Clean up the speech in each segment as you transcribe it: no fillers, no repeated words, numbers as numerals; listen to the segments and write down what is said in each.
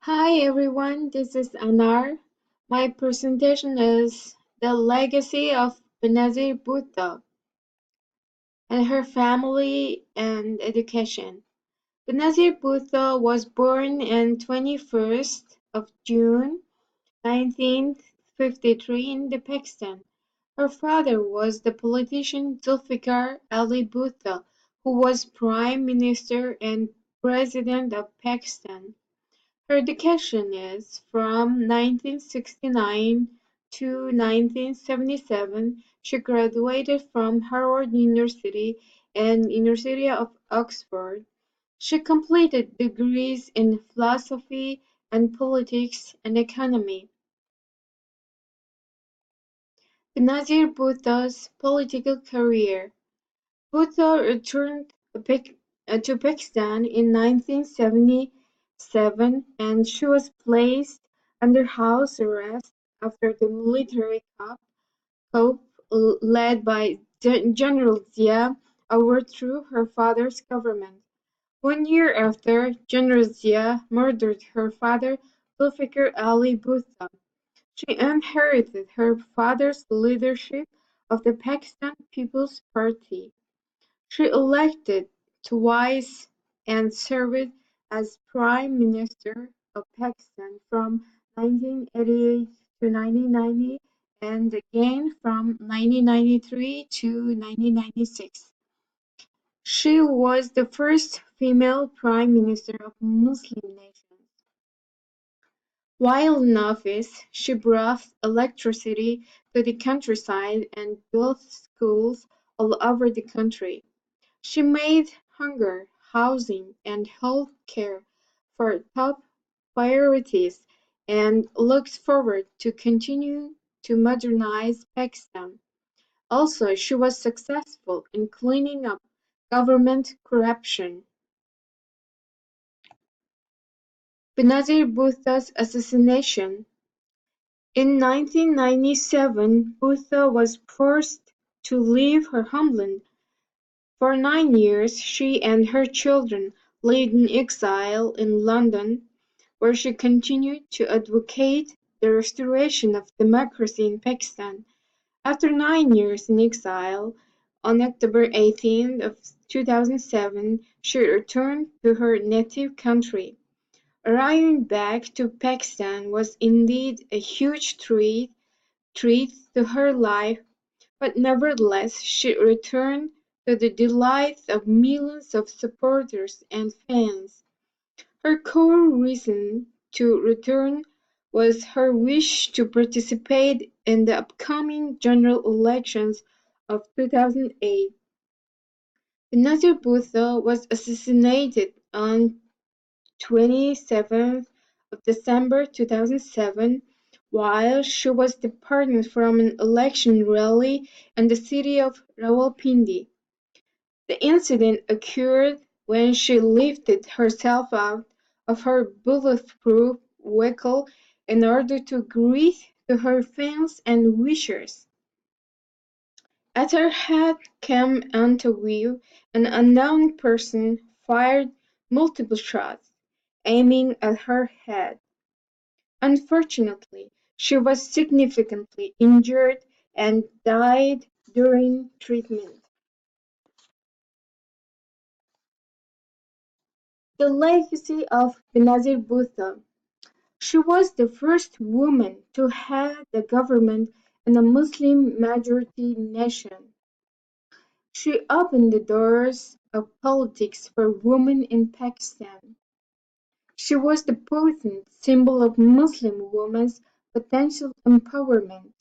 Hi everyone, this is Anar. My presentation is The Legacy of Benazir Bhutto and Her Family and Education. Benazir Bhutto was born on 21st of June 1953 in Pakistan. Her father was the politician Zulfikar Ali Bhutto, who was Prime Minister and President of Pakistan. Her education is from 1969 to 1977. She graduated from Harvard University and University of Oxford. She completed degrees in philosophy and politics and economy. Benazir Bhutto's political career. Bhutto returned to Pakistan in 1977 and she was placed under house arrest after the military coup led by General Zia overthrew her father's government. 1 year after, General Zia murdered her father, Zulfikar Ali Bhutto. She inherited her father's leadership of the Pakistan People's Party. She elected twice and served as Prime Minister of Pakistan from 1988 to 1990 and again from 1993 to 1996. She was the first female Prime Minister of Muslim nations. While in office, she brought electricity to the countryside and built schools all over the country. She made hunger, housing, and health care her top priorities and looks forward to continuing to modernize Pakistan. Also, she was successful in cleaning up government corruption. Benazir Bhutto's assassination. In 1997, Bhutto was forced to leave her homeland. For 9 years she and her children lived in exile in London, where she continued to advocate the restoration of democracy in Pakistan. After 9 years in exile, on October 18 of 2007, she returned to her native country. Arriving back to Pakistan was indeed a huge treat to her life, but nevertheless she returned to the delight of millions of supporters and fans. Her core reason to return was her wish to participate in the upcoming general elections of 2008. Benazir Bhutto was assassinated on 27th of December 2007 while she was departing from an election rally in the city of Rawalpindi. The incident occurred when she lifted herself out of her bulletproof vehicle in order to greet to her fans and wishers. As her head came into view, an unknown person fired multiple shots, aiming at her head. Unfortunately, she was significantly injured and died during treatment. The legacy of Benazir Bhutto. She was the first woman to head the government in a Muslim-majority nation. She opened the doors of politics for women in Pakistan. She was the potent symbol of Muslim women's potential empowerment.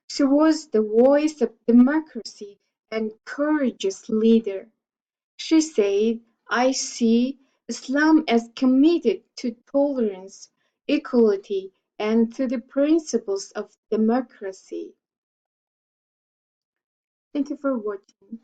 She was the voice of democracy and courageous leader. She said, I see Islam as committed to tolerance, equality, and to the principles of democracy. Thank you for watching.